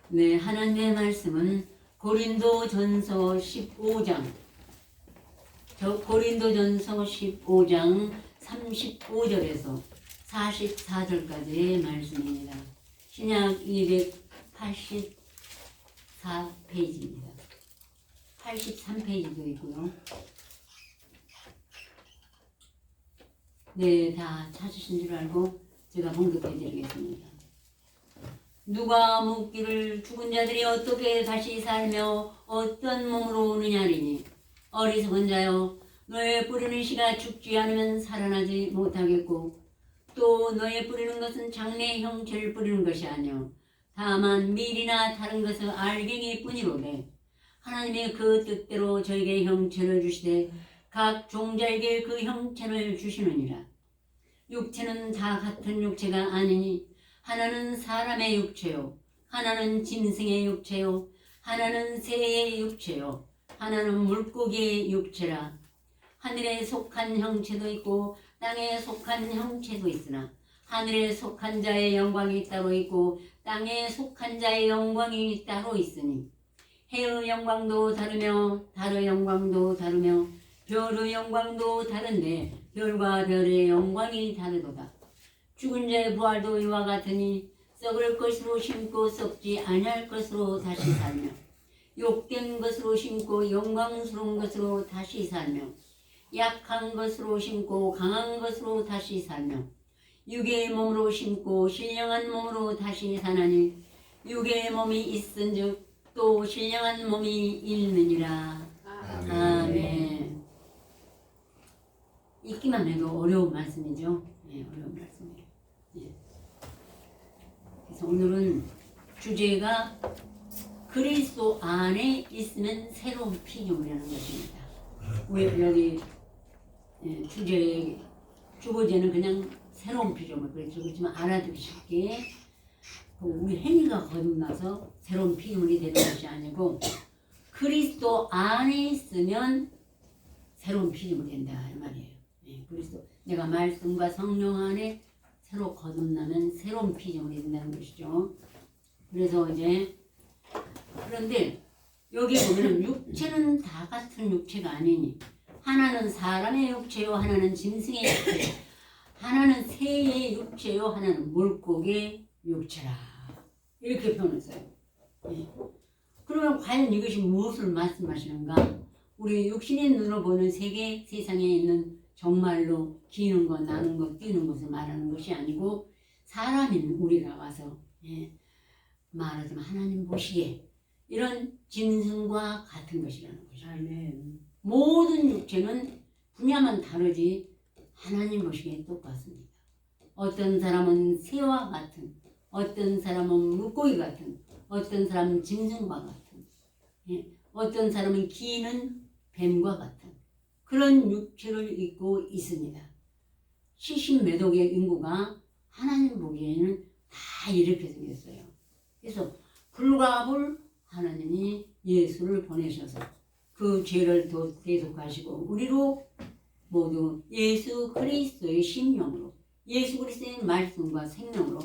네, 하나님의 말씀은 고린도전서 15장, 고린도전서 15장 35절에서 44절까지의 말씀입니다. 신약 284페이지입니다. 83페이지도 있고요. 네, 다 찾으신 줄 알고 제가 봉독해 드리겠습니다. 누가 묻기를 죽은 자들이 어떻게 다시 살며 어떤 몸으로 오느냐리니, 어리석은 자여, 너의 뿌리는 씨가 죽지 않으면 살아나지 못하겠고, 또 너의 뿌리는 것은 장래 형체를 뿌리는 것이 아니요 다만 밀이나 다른 것을 알갱이 뿐이로되, 하나님의 그 뜻대로 저에게 형체를 주시되 각 종자에게 그 형체를 주시느니라. 육체는 다 같은 육체가 아니니, 하나는 사람의 육체요, 하나는 짐승의 육체요, 하나는 새의 육체요, 하나는 물고기의 육체라. 하늘에 속한 형체도 있고 땅에 속한 형체도 있으나, 하늘에 속한 자의 영광이 따로 있고 땅에 속한 자의 영광이 따로 있으니, 해의 영광도 다르며 달의 영광도 다르며 별의 영광도 다른데 별과 별의 영광이 다르도다. 죽은 자의 부활도 이와 같으니, 썩을 것으로 심고 썩지 아니할 것으로 다시 살며, 욕된 것으로 심고 영광스러운 것으로 다시 살며, 약한 것으로 심고 강한 것으로 다시 살며, 육의 몸으로 심고 신령한 몸으로 다시 사나니, 육의 몸이 있은즉 또 신령한 몸이 있느니라. 아멘. 읽기만 해도 어려운 말씀이죠. 네, 어려운 말씀이에요. 네. 그래서 오늘은 주제가 그리스도 안에 있으면 새로운 피조물이라는 것입니다. 우리 여기 주보제는 그냥 새로운 피조물, 그렇지만 알아두기 쉽게 우리 행위가 거듭나서 새로운 피조물이 되는 것이 아니고, 그리스도 안에 있으면 새로운 피조물이 된다 이 말이에요. 그리스도, 내가 말씀과 성령 안에 새로 거듭나면 새로운 피조물이 된다는 것이죠. 그래서 이제, 그런데 여기 보면 육체는 다 같은 육체가 아니니, 하나는 사람의 육체요, 하나는 짐승의 육체요, 하나는 새의 육체요, 하나는 물고기의 육체라. 이렇게 표현했어요. 그러면 과연 이것이 무엇을 말씀하시는가? 우리 육신의 눈으로 보는 세상에 있는 정말로 기는 것, 나는 것, 뛰는 것을 말하는 것이 아니고, 사람인 우리가 와서 말하자면 하나님 보시기에 이런 짐승과 같은 것이라는 것이죠. 모든 육체는 분야만 다르지 하나님 보시기에 똑같습니다. 어떤 사람은 새와 같은, 어떤 사람은 물고기 같은, 어떤 사람은 짐승과 같은, 어떤 사람은 기는 뱀과 같은 그런 육체를 입고 있습니다. 70몇 억의 인구가 하나님 보기에는 다 이렇게 생겼어요. 그래서 불가불 하나님이 예수를 보내셔서 그 죄를 대속하시고 우리로 모두 예수 그리스도의 심령으로, 예수 그리스도의 말씀과 생명으로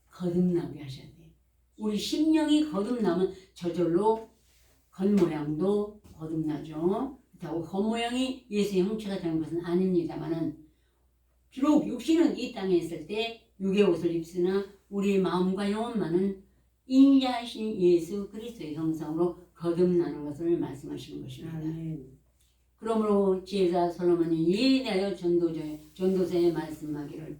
거듭나게 하셔야 돼요. 우리 심령이 거듭나면 저절로 겉모양도 거듭나죠. 그렇다고 겉모양이 예수의 형체가 되는 것은 아닙니다만은, 비록 육신은 이 땅에 있을 때 육의 옷을 입으나 우리의 마음과 영혼만은 인자하신 예수 그리스도의 형상으로 거듭나는 것을 말씀하시는 것입니다. 그러므로 지혜자 솔로몬이 이에 대하여 전도서에 말씀하기를,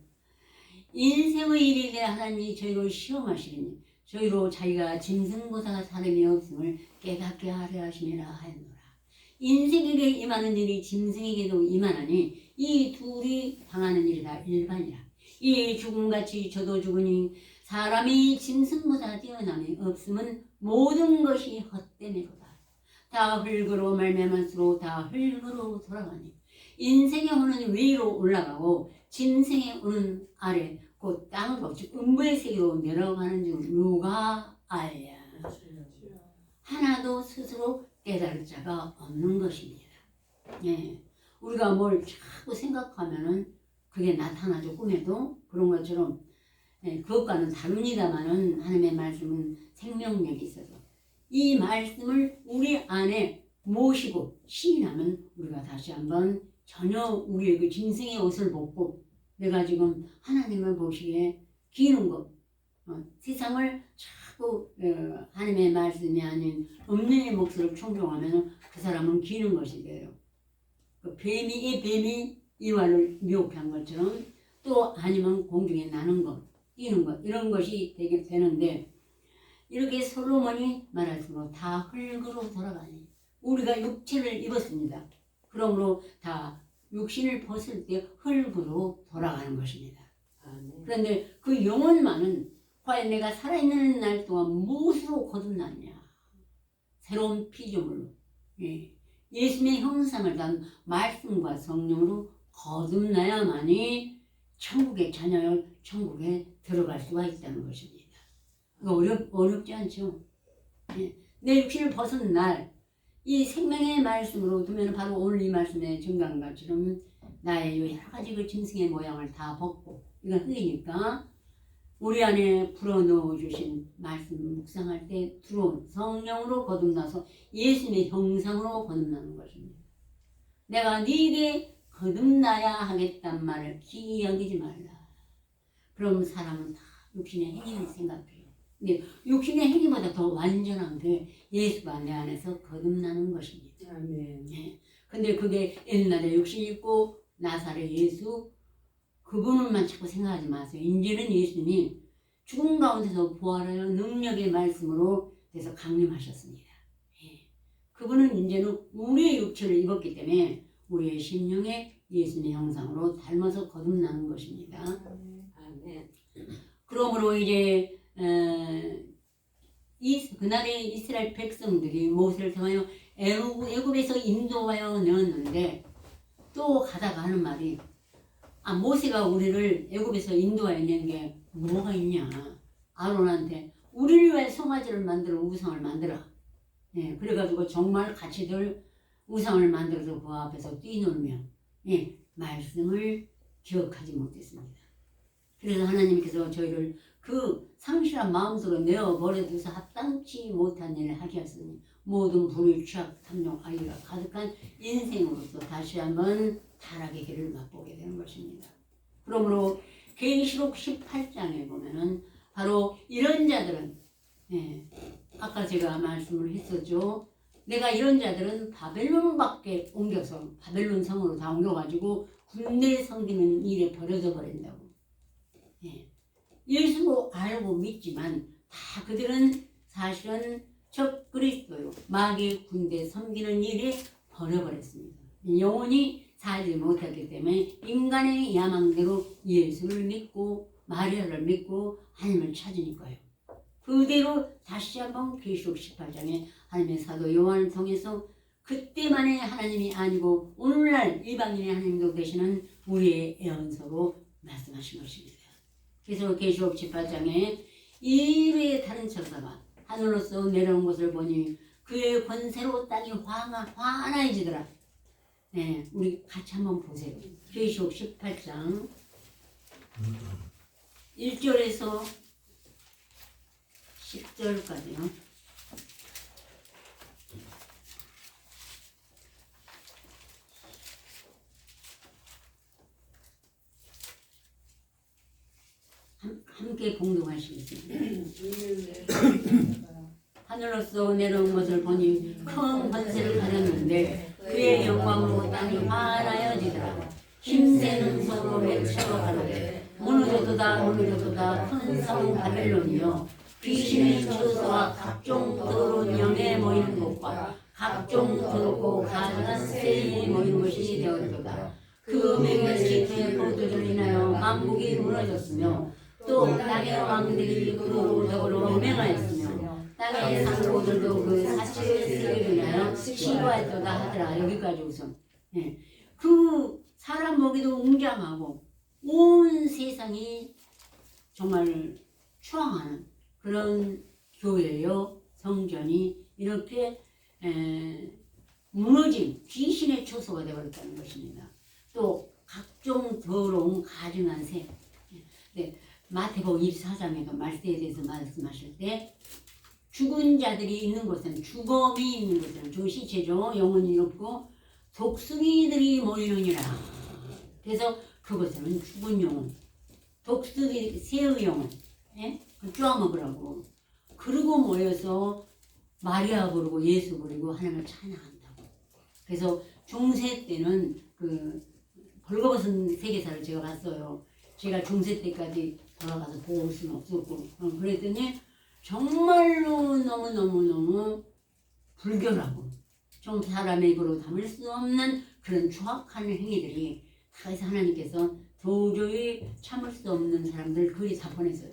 인생의 일에 대해 하나님이 저희를 시험하시리니 저희로 자기가 짐승보다 다름이 없음을 깨닫게 하려 하심이라 하였노라. 인생에게 임하는 일이 짐승에게도 임하나니 이 둘이 당하는 일이 다 일반이라. 이 죽음같이 저도 죽으니 사람이 짐승보다 뛰어남이 없음은 모든 것이 헛됨이로다. 다 흙으로 말미암았으로 다 흙으로 돌아가니, 인생의 혼은 위로 올라가고 짐승의 혼은 아래 곧 땅을 덮치 음부의 세계로 내려가는 줄 누가 알랴. 하나도 스스로 깨달을 자가 없는 것입니다. 우리가 뭘 자꾸 생각하면은 그게 나타나죠. 꿈에도 그런 것처럼 그것과는 다릅니다만은 하나님의 말씀은 생명력이 있어서 이 말씀을 우리 안에 모시고 시인하면 우리가 다시 한번 전혀 우리의 그 짐승의 옷을 벗고 내가 지금 하나님을 보시기에 기는 것, 세상을 자꾸 하나님의 말씀이 아닌 음녀의 몫을 충종하면 그 사람은 기는 것이 돼요. 그 뱀이 이와를 미혹한 것처럼 또 아니면 공중에 나는 것, 뛰는 것 이런 것이 되게 되는데 이렇게 솔로몬이 말할수록 다 흙으로 돌아가니 우리가 육체를 입었습니다. 그러므로 다 육신을 벗을 때 흙으로 돌아가는 것입니다. 그런데 그 영혼만은 과연 내가 살아있는 날 동안 무엇으로 거듭났냐? 새로운 피조물로 예수님의 형상을 단 말씀과 성령으로 거듭나야만이 천국의 자녀여 천국에 들어갈 수가 있다는 것입니다. 어렵지 않죠? 내 육신을 벗은 날 이 생명의 말씀으로 두면 바로 오늘 이 말씀의 증거한 것처럼 나의 여러 가지 그 짐승의 모양을 다 벗고 이건 흙이니까 우리 안에 불어넣어 주신 말씀 묵상할 때 들어온 성령으로 거듭나서 예수님의 형상으로 거듭나는 것입니다. 내가 네게 거듭나야 하겠단 말을 기이 여기지 말라. 그럼 사람은 다 육신의 행위를 생각해요. 근데 육신의 행위보다 더 완전한 게 예수가 내 안에서 거듭나는 것입니다. 아멘. 근데 그게 옛날에 육신 있고 나사렛 예수 그분만 자꾸 생각하지 마세요. 이제는 예수님이 죽은 가운데서 부활하여 능력의 말씀으로 돼서 강림하셨습니다. 그분은 이제는 우리의 육체를 입었기 때문에 우리의 심령에 예수님의 형상으로 닮아서 거듭나는 것입니다. 아멘. 그러므로 이제 그날에 이스라엘 백성들이 모세를 통하여 애굽에서 인도하여 내었는데 또 가다가 하는 말이 모세가 우리를 애굽에서 인도하여 낸 게 뭐가 있냐. 아론한테 우리를 위해 송아지를 만들어 우상을 만들어. 그래가지고 정말 가치들 우상을 만들어서 그 앞에서 뛰놀며 말씀을 기억하지 못했습니다. 그래서 하나님께서 저희를 그 상실한 마음속으로 내어버려두서 합당치 못한 일을 하게 하시니 모든 불의, 취악, 탐욕, 악의가 가득한 인생으로서 다시 한번 타락의 길을 맛보게 되는 것입니다. 그러므로 계시록 18장에 보면은 바로 이런 자들은 아까 제가 말씀을 했었죠. 내가 이런 자들은 바벨론 밖에 옮겨서 바벨론 성으로 다 옮겨가지고 군대 섬기는 일에 버려져 버린다고. 예수도 알고 믿지만 다 그들은 사실은 적 그리스도요 마귀의 군대 섬기는 일에 버려버렸습니다. 영원히 살지 못했기 때문에 인간의 야망대로 예수를 믿고 마리아를 믿고 하나님을 찾으니까요. 그대로 다시 한번 계시록 18장에 하나님의 사도 요한을 통해서 그때만의 하나님이 아니고 오늘날 이방인의 하나님도 되시는 우리의 애언서로 말씀하신 것입니다. 그래서 계시록 18장에 이르의 다른 천사가 하늘로서 내려온 것을 보니 그의 권세로 땅이 환하여지더라. 우리 같이 한번 보세요. 계시록 18장 1절에서 10절까지요. 함께 봉독하시겠습니다. 하늘로서 내려온 것을 보니 큰 권세를 가졌는데 그의 영광으로 땅이 환하여지더라. 힘세는 서로 외쳐 가로되 무너져도다 큰 성 바벨론이여 귀신의 처소와 각종 더러운 영에 모이는 곳과 각종 더럽고 가증한 세에 모이는 것이 되었도다. 그 맹렬치 포도주로 인하여 만국이 무너졌으며 또 땅의 왕들이 그로 더불어 맹하였으며 땅의 상고들도 그 사치의 세계를 인하여 시기하였도다 하더라. 여기까지 우선 그 사람 보기도 웅장하고 온 세상이 정말 추앙하는 그런 교회요 성전이 이렇게 무너진 귀신의 처소가 되어버렸다는 것입니다. 또 각종 더러운 가증한 새 마태복음 24장에도 말세에 대해서 말씀하실 때 죽은 자들이 있는 곳은 죽음이 있는 곳은 저 시체죠. 영혼이 없고 독수리들이 모이느니라. 그래서 그것은 죽은 영혼, 독수리 새의 영혼, 예? 쪼아먹으라고. 그리고 모여서 마리아 부르고 예수 부르고 하나님을 찬양한다고. 그래서 중세 때는 그 벌거벗은 세계사를 제가 봤어요. 제가 중세 때까지 돌아가서 보고 올 수는 없었고 그랬더니 정말로 너무너무너무 불결하고 좀 사람의 입으로 담을 수 없는 그런 추악한 행위들이 다 해서 하나님께서 도저히 참을 수 없는 사람들 거의 다 보냈어요.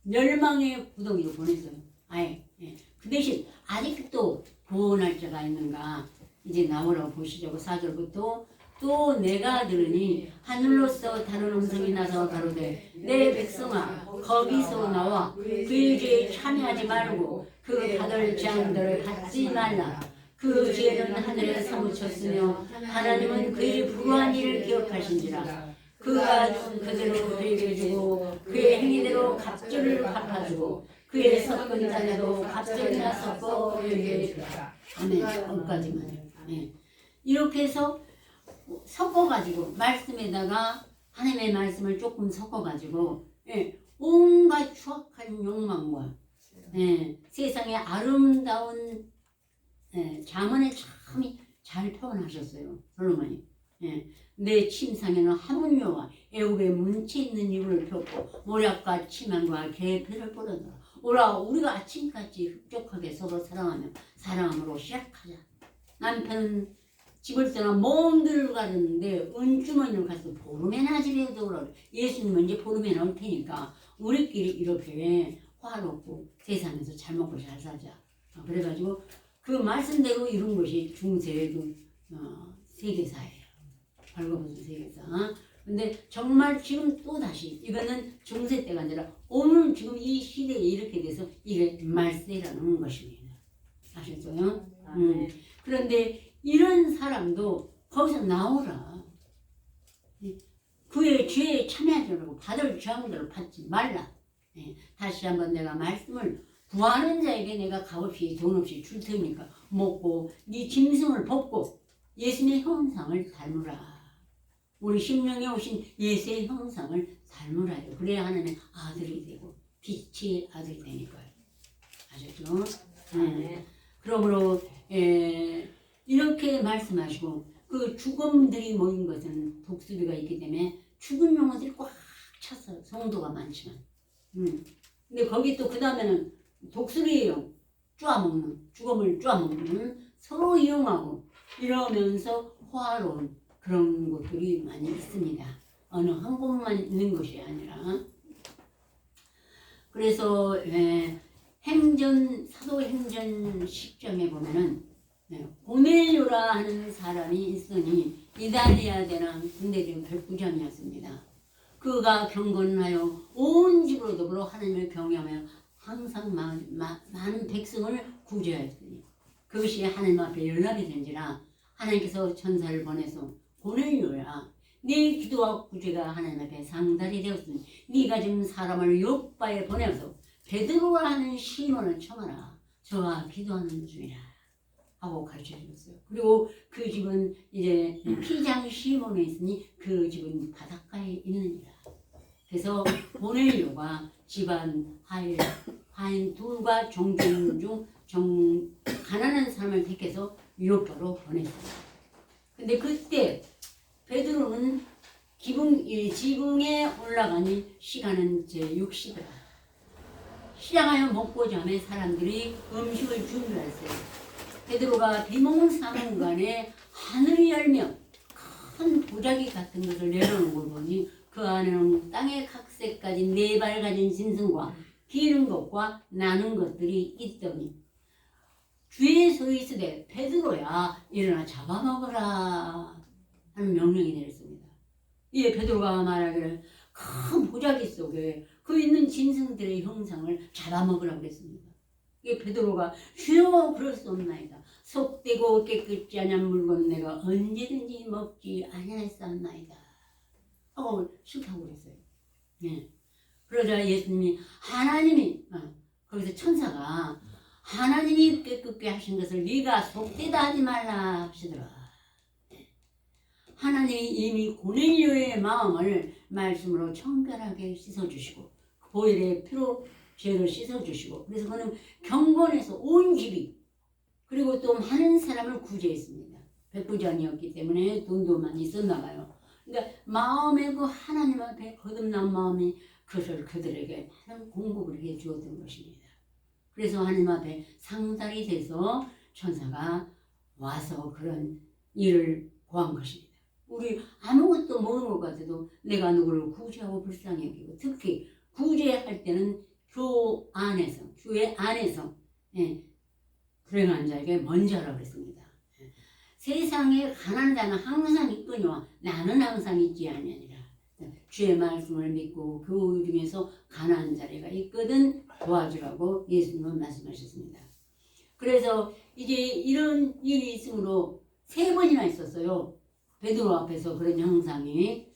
멸망의 구덩이로 보냈어요. 아예. 예. 그 대신 아직도 구원할 자가 있는가 이제 나오라고 보시자고 4절부터 또 내가 들으니 하늘로서 다른 음성이 나서 가로되 내 백성아 거기서 나와 그의 죄에 참여하지 말고 그 받을 재앙들을 받지 말라. 그 죄는 하늘에 사무쳤으며 하나님은 그의 불우한 일을 기억하신지라. 그가 그대로 그에게 주고 그의 행위대로 갑절을 갚아주고 그의 섞은 잔에도 갑절이나 섞어 그에게 주라. 아멘. 여기까지만. 예. 이렇게 해서 섞어가지고 말씀에다가 하나님의 말씀을 조금 섞어가지고 예, 온갖 추악한 욕망과 예, 세상의 아름다운 자문에 참 잘 표현하셨어요. 솔로몬이. 예, 내 침상에는 하문료와 애굽의 문체 있는 이불을 펴고 모략과 치만과 계피를 뿌려놓아. 오라 우리가 아침까지 흡족하게 서로 사랑하며 사랑함으로 시작하자. 남편은 집을 떠나 먼 길을 가는데 은주머니를 가서 보름에나 집에 오라. 예수님은 이제 보름에 나올 테니까 우리끼리 이렇게 화롭고 세상에서 잘 먹고 잘 살자. 그래가지고 그 말씀대로 이룬 것이 중세의 그 세계사예요. 벌거벗은 세계사. 근데 정말 지금 또 다시 이거는 중세 때가 아니라 오늘 지금 이 시대에 이렇게 돼서 이게 말세라는 것입니다. 아셨어요? 그런데 이런 사람도 거기서 나오라. 그의 죄에 참여하지 말고 받을 죄악들을 받지 말라. 다시 한번 내가 말씀을 구하는 자에게 내가 값없이 돈 없이 줄 테니까 먹고 네 짐승을 벗고 예수님의 형상을 닮으라. 우리 심령에 오신 예수의 형상을 닮으라요. 그래야 하나님의 아들이 되고 빛의 아들이 되니까요. 아셨죠? 그러므로 이렇게 말씀하시고 그 죽음들이 모인 것은 독수리가 있기 때문에 죽은 영혼들이 꽉 찼어요. 성도가 많지만. 근데 거기 또 그 다음에는 독수리예요. 쪼아먹는, 죽음을 쪼아먹는, 서로 이용하고 이러면서 화로운 그런 곳들이 많이 있습니다. 어느 한 곳만 있는 것이 아니라. 그래서 사도행전 10장에 보면은 고넬료라 하는 사람이 있으니 이달리아 대랑 군대중 백부장이었습니다. 그가 경건하여 온 집으로 더불어 하나님을 경외하며 항상 많은 백성을 구제하였으니 그것이 하나님 앞에 연락이 된지라 하나님께서 천사를 보내서 고넬료야 네 기도와 구제가 하나님 앞에 상달이 되었으니 네가 지금 사람을 요바에 보내서 베드로라 하는 시몬을 청하라. 저와 기도하는 중이라 하고 가르쳐 주셨어요. 그리고 그 집은 이제 피장 시몬에 있으니 그 집은 바닷가에 있느니라. 그래서 고넬료가 집안 하인 둘과 종종 중 가난한 사람을 택해서 요바로 보냈어요. 근데 그때 베드로는 지붕에 올라가니 시간은 제6시더라. 시장하여 먹고 자매 사람들이 음식을 준비했어요. 베드로가 비몽사몽간에 하늘이 열며 큰 보자기 같은 것을 내려오는 걸 보니 그 안에는 땅의 각색까지 4발 가진 짐승과 기는 것과 나는 것들이 있더니 주위에 서 있으되 베드로야 일어나 잡아먹으라 하는 명령이 내렸습니다. 이에 베드로가 말하기를 큰 보자기 속에 그 있는 짐승들의 형상을 잡아먹으라고 했습니다. 이게 베드로가 주여 그럴 수 없나이다. 속되고 깨끗지 않은 물건 내가 언제든지 먹지 아니하였사옵나이다 하고 싫다고 그랬어요. 네. 그러자 예수님이 하나님이 거기서 천사가 하나님이 깨끗게 하신 것을 네가 속되다 하지 말라 하시더라. 하나님이 이미 고넬료의 마음을 말씀으로 청결하게 씻어주시고 보혈의 피로 죄를 씻어주시고 그래서 그는 경건해서 온 집이 그리고 또 많은 사람을 구제했습니다. 백부장이었기 때문에 돈도 많이 있었나 봐요. 그러니까 마음에 그 하나님 앞에 거듭난 마음이 그것을 그들에게 많은 공급을 해 주었던 것입니다. 그래서 하나님 앞에 상달이 돼서 천사가 와서 그런 일을 구한 것입니다. 우리 아무것도 모르는 것 같아도 내가 누구를 구제하고 불쌍히 여기고 특히 구제할 때는 교회 안에서 불행한 자에게 먼저 하라고 그랬습니다. 세상에 가난한 자는 항상 있거니와 나는 항상 있지 아니하니라. 주의 말씀을 믿고 그 중에서 가난한 자가 있거든 도와주라고 예수님은 말씀하셨습니다. 그래서 이제 이런 일이 있으므로 3번이나 있었어요. 베드로 앞에서 그런 형상이.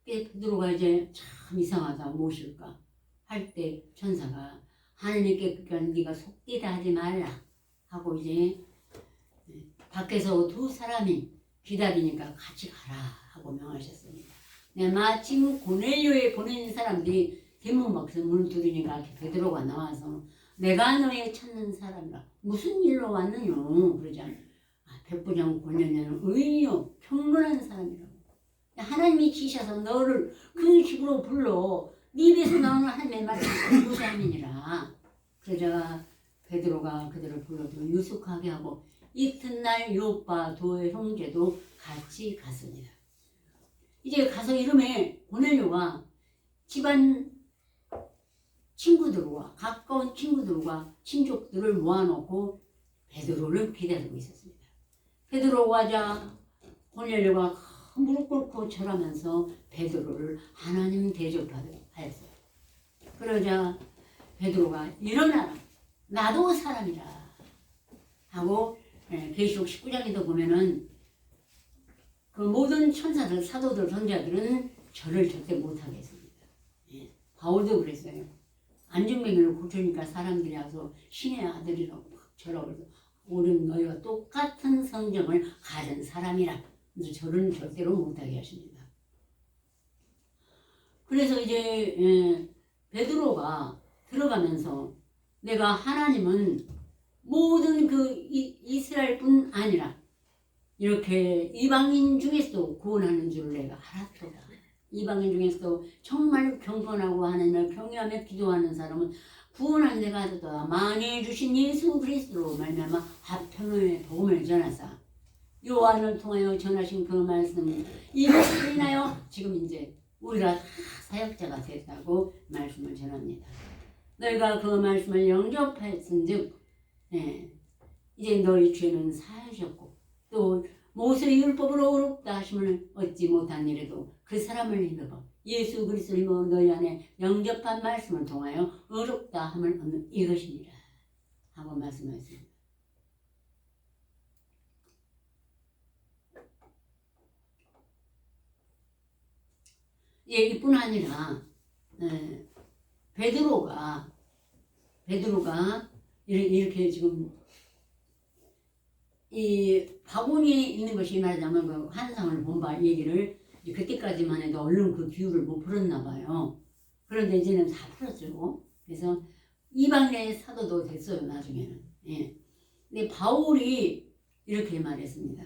베드로가 이제 참 이상하다 무엇일까 할 때 천사가 하나님께 네가 속되다 하지 말라 하고 이제 밖에서 2사람이 기다리니까 같이 가라 하고 명하셨습니다. 마침 고넬료에 보낸 사람들이 대문 밖에서 문을 두드리니까 베드로가 나와서 내가 너의 찾는 사람이라 무슨 일로 왔느냐 그러잖아. 백부장 고넬료는 의인이요 평건한 사람이라고. 하나님이 지셔서 너를 그 집으로 불러 네 입에서 나오는 하나님의 말씀을 무시함이니라. 그러자 베드로가 그들을 불러도 유숙하게 하고 이튿날 요빠 도의 형제도 같이 갔습니다. 이제 가서 이름에 고넬료가 집안 친구들과 가까운 친구들과 친족들을 모아놓고 베드로를 기다리고 있었습니다. 베드로 가자 고넬료가 무릎 꿇고 절하면서 베드로를 하나님 대접하였어요. 그러자 베드로가 일어나라 나도 사람이라 하고 계시록 19장에도 보면은 그 모든 천사들, 사도들, 선자들은 절을 절대 못하게 했습니다. 바울도 그랬어요. 안중뱅이를 고치니까 사람들이 와서 신의 아들이라고 막 절하고 해서 우리는 너희와 똑같은 성정을 가진 사람이라 그래서 절은 절대로 못하게 하십니다. 그래서 이제 베드로가 들어가면서 내가 하나님은 모든 그 이스라엘뿐 아니라 이렇게 이방인 중에서도 구원하는 줄을 내가 알았도다. 이방인 중에서도 정말 경건하고 하나님을 경외하며 기도하는 사람은 구원하는 데가 알았도다. 만일 주신 예수 그리스도로 말미암아 화평의 복음을 전하사 요한을 통하여 전하신 그 말씀을 이것을 인하여 지금 이제 우리가 다 사역자가 됐다고 말씀을 전합니다. 너희가 그 말씀을 영접했은즉 이제 너희 죄는 사하셨고 또 모세의 율법으로 어렵다 하심을 얻지 못한 일에도 그 사람을 힘입어 예수 그리스도를 힘입어 너희 안에 영접한 말씀을 통하여 어렵다 함을 얻는 이것입니다 하고 말씀하셨습니다. 이뿐 아니라 베드로가 이렇게 지금 이 바구니에 있는 것이 말하자면 그 환상을 본 바 얘기를 그때까지만 해도 얼른 그 기후를 못 풀었나 봐요. 그런데 이제는 다 풀었죠. 그래서 이방인의 사도도 됐어요 나중에는. 근데 바울이 이렇게 말했습니다.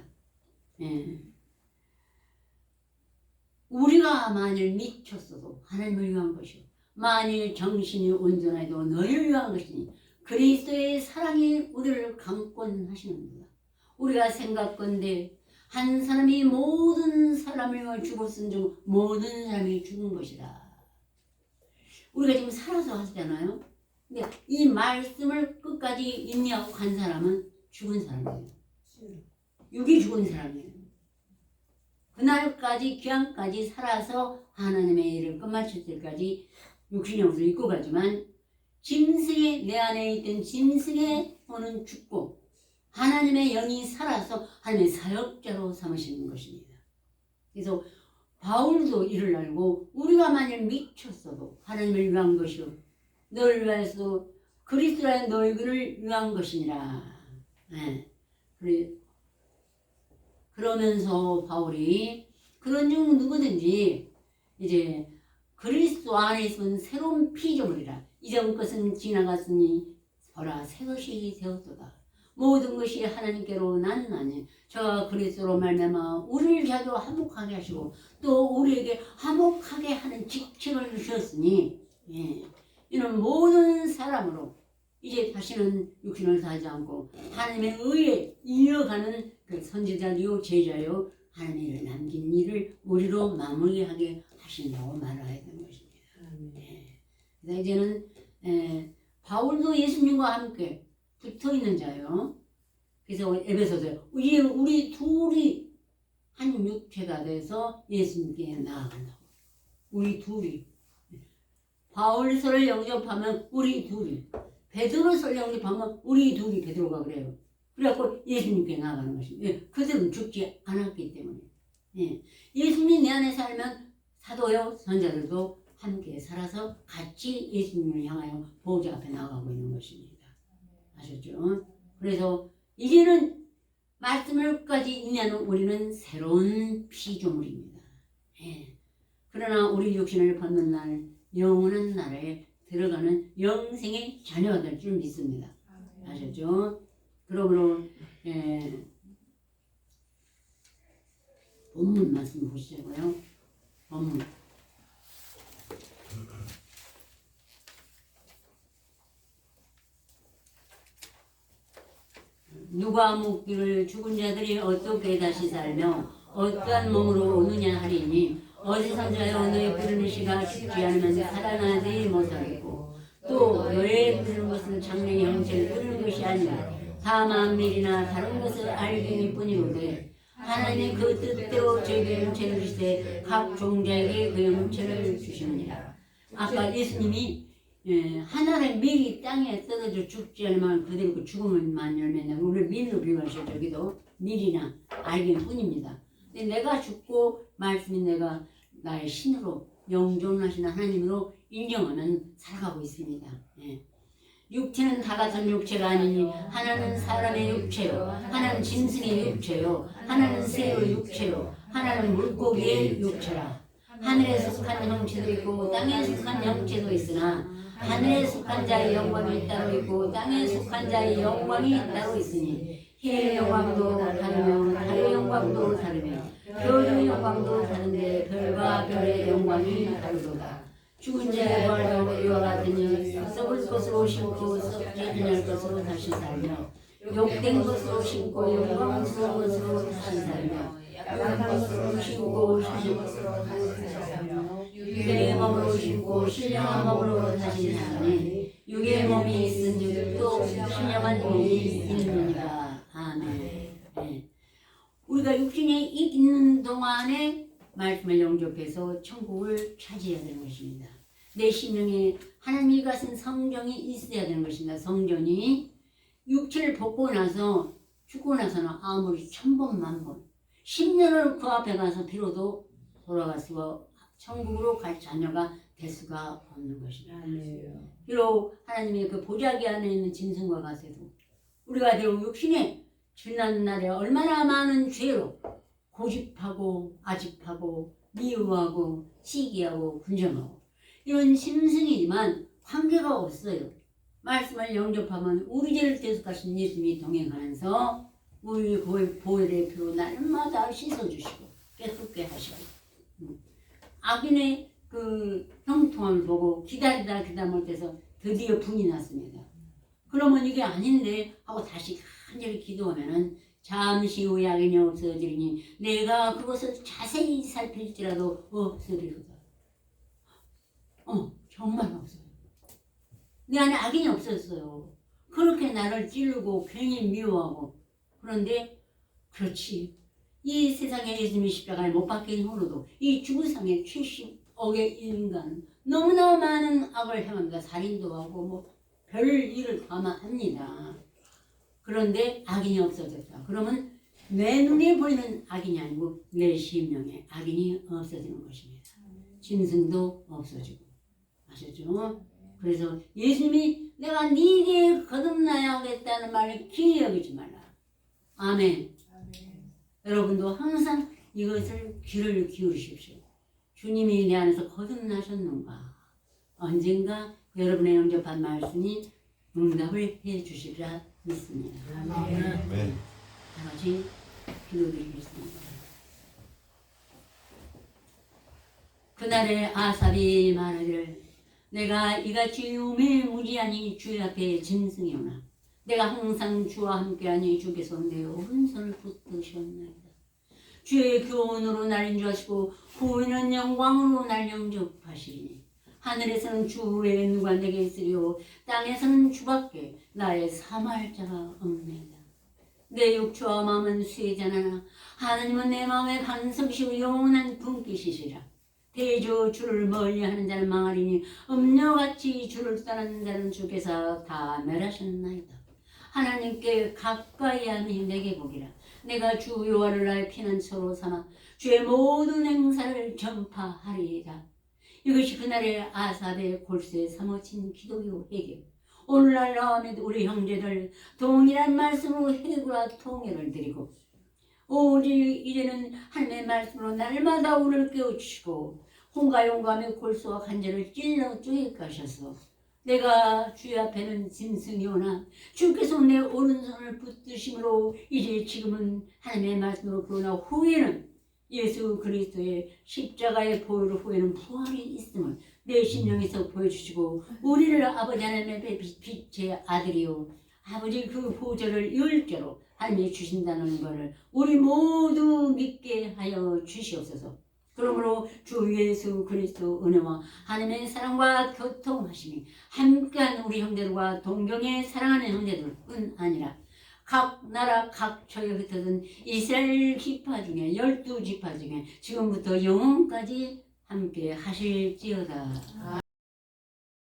우리가 만일 미쳤어도 하나님을 위한 것이요 만일 정신이 온전해도 너희를 위한 것이니 그리스도의 사랑이 우리를 강권하시는구나. 우리가 생각건대 한 사람이 모든 사람을 위하여 죽었은즉 모든 사람이 죽은 것이다. 우리가 지금 살아서 하시잖아요. 근데 이 말씀을 끝까지 인내하고 간 사람은 죽은 사람이에요. 육이 죽은 사람이에요. 그날까지 귀향까지 살아서 하나님의 일을 끝마칠 때까지 육신형으로 입고 가지만 짐승의 내 안에 있던 짐승의 혼은 죽고 하나님의 영이 살아서 하나님의 사역자로 삼으시는 것입니다. 그래서 바울도 이를 알고 우리가 만일 미쳤어도 하나님을 위한 것이요 너를 위하여서 그리스도의 너희를 위한 것이니라. 네. 그러면서 바울이 그런 중 누구든지 이제 그리스도 안에 있으면 새로운 피조물이라. 이전 것은 지나갔으니 보라 새 것이 되었도다. 모든 것이 하나님께로 났나니 저와 그리스도로 말미암아 우리를 자주 화목하게 하시고 또 우리에게 화목하게 하는 직책을 주셨으니 이는 모든 사람으로 이제 다시는 육신을 다하지 않고 하나님의 의에 이어가는 그 선지자요 제자요 하나님의 일을 남긴 일을 우리로 마무리하게 하신다고 말해야 되는 것입니다. 그래서 이제는 바울도 예수님과 함께 붙어있는 자요. 그래서 에베소서에 우리 둘이 한 육체가 돼서 예수님께 나아간다고. 우리 둘이. 바울서를 영접하면 우리 둘이. 베드로서를 영접하면 우리 둘이 베드로가 그래요. 그래갖고 예수님께 나아가는 것입니다. 그들은 죽지 않았기 때문에. 예수님이 내 안에 살면 사도요 선자들도 함께 살아서 같이 예수님을 향하여 보호자 앞에 나가고 있는 것입니다. 아셨죠? 그래서 이제는 말씀을까지 인하는 우리는 새로운 피조물입니다. 그러나 우리 육신을 벗는 날 영원한 나라에 들어가는 영생의 자녀가 될 줄 믿습니다. 아셨죠? 그러므로 본문 말씀 보시자고요. 본문. 누가 묻기를 죽은 자들이 어떻게 다시 살며 어떠한 몸으로 오느냐 하리니 어디서 자여 너의 부르는 시가 죽지 않으면 살아나지 못하겠고 또 너의 부르는 것은 장래의 형체를 부르는 것이 아니라 다만 미리나 다른 것을 알기일 뿐이오되 하나님의 그 뜻대로 저에게 형체를 주시되 각 종자에게 그 형체를 주시느니라. 아까 예수님이 하나의 밀이 땅에 떨어져 죽지 않으면 그대로 그 죽음을만 열매나 우리를 밀로 비유하셔. 저기도 밀이나 알기일 뿐입니다. 근데 내가 죽고 말씀이 내가 나의 신으로 영존하시는 하나님으로 인정하면 살아가고 있습니다. 육체는 다 같은 육체가 아니니 하나는 사람의 육체요 하나는 짐승의 육체요 하나는 새의 육체요 하나는 물고기의 육체라. 하늘에 속한 형체도 있고 땅에 속한 형체도 있으나 하늘에 속한 자의 영광이 따로 있고 땅에 속한 자의 영광이 따로 있으니 해의 영광도 다르며 달의 영광도 다르며 별의 영광도 다른데 별과 별의 영광이 다르도다. 죽은 자의 부활도 이와 같으니 썩을 것으로 심고 썩지 않을 것으로 다시 살며 욕된 것으로 심고 영광스러운 것으로 다시 살며 약한 것으로 심고 신의 것으로 다시 살며 육의 몸으로 심고 신령한 몸으로 다시 사니 육의 몸이 있은즉 또 신령한 몸이 있느니라. 아멘. 우리가 육신에 있는 동안에 말씀을 영접해서 천국을 차지해야 되는 것입니다. 내 심령에 하나님이 가신 성령이 있어야 되는 것입니다. 성전이 육체를 벗고 나서 죽고 나서는 아무리 1000번 만번 10년을 그 앞에 가서 비로도 돌아갈 수가 천국으로 갈 자녀가 될 수가 없는 것입니다. 비록 하나님의 그 보자기 안에 있는 짐승과 같아도 우리가 비록 육신에 지난 날에 얼마나 많은 죄로 고집하고 아집하고 미워하고 시기하고 분정하고 이런 짐승이지만 관계가 없어요. 말씀을 영접하면 우리 죄를 대속하신 예수님이 동행하면서 우리 보혈의 피로 날마다 씻어주시고 깨끗게 하시고 악인의 그 형통함을 보고 기다리다 못해서 드디어 분이 났습니다. 그러면 이게 아닌데 하고 다시 간절히 기도하면은 잠시 후에 악인이 없어지리니 내가 그것을 자세히 살필지라도 없어지리로다. 정말 없어요. 내 안에 악인이 없었어요. 그렇게 나를 찌르고 괜히 미워하고 그런데 그렇지. 이 세상에 예수님이 십자가에 못 박힌 후로도 이 지구상에 70억의 인간 너무나 많은 악을 행합니다. 살인도 하고 뭐 별 일을 다 합니다. 그런데 악인이 없어졌다. 그러면 내 눈에 보이는 악인이 아니고 내 심령에 악인이 없어지는 것입니다. 짐승도 없어지고. 아셨죠? 그래서 예수님이 내가 네게 거듭나야겠다는 말을 기이 여기지 말라. 아멘. 여러분도 항상 이것을 귀를 기울이십시오. 주님이 내 안에서 거듭나셨는가? 언젠가 여러분의 영접한 말씀이 응답을 해 주시리라 믿습니다. 아멘. 다 같이 기도드리겠습니다. 그날에 아삽이 말하기를 내가 이같이 우매무지하니 주 앞에 짐승이오나 내가 항상 주와 함께하니 주께서 내 오른손을 붙드셨나이다. 주의 교훈으로 날 인도하시고 후에는 영광으로 날 영접하시리니 하늘에서는 주 외에 누가 내게 있으리요 땅에서는 주밖에 나의 삼할 자가 없나이다. 내 육체와 마음은 쇠잔하나 하나님은 내 마음의 반석이시고 영원한 분깃이시라. 대저 주를 멀리하는 자는 망하리니 음녀같이 주를 떠나는 자는 주께서 다 멸하셨나이다. 하나님께 가까이 하니 내게 보기라. 내가 주 여호와를 나의 피난처로 삼아 주의 모든 행사를 전파하리이다. 이것이 그날의 아삽의 골수에 사모친 기도요 해결. 오늘날 나와 우리 형제들 동일한 말씀으로 해결과 통일을 드리고 오직 이제는 하나님의 말씀으로 날마다 우리를 깨우치시고 홍과 용감의 골수와 간절을 찔러 쪼개 가셔서 내가 주의 앞에는 짐승이오나 주께서 내 오른손을 붙드심으로 이제 지금은 하나님의 말씀으로 그러나 후에는 예수 그리스도의 십자가의 보혈 후에는 부활이 있음을 내 심령에서 보여주시고 우리를 아버지 하나님의 빛의 아들이요 아버지 그 보좌를 열대로 하나님이 주신다는 것을 우리 모두 믿게 하여 주시옵소서. 그러므로 주 예수 그리스도 은혜와 하나님의 사랑과 교통하심이 함께한 우리 형제들과 동경에 사랑하는 형제들뿐 아니라 각 나라 각 처에 흩어진 이스라엘 지파 중에 12지파 중에 지금부터 영원까지 함께 하실지어다.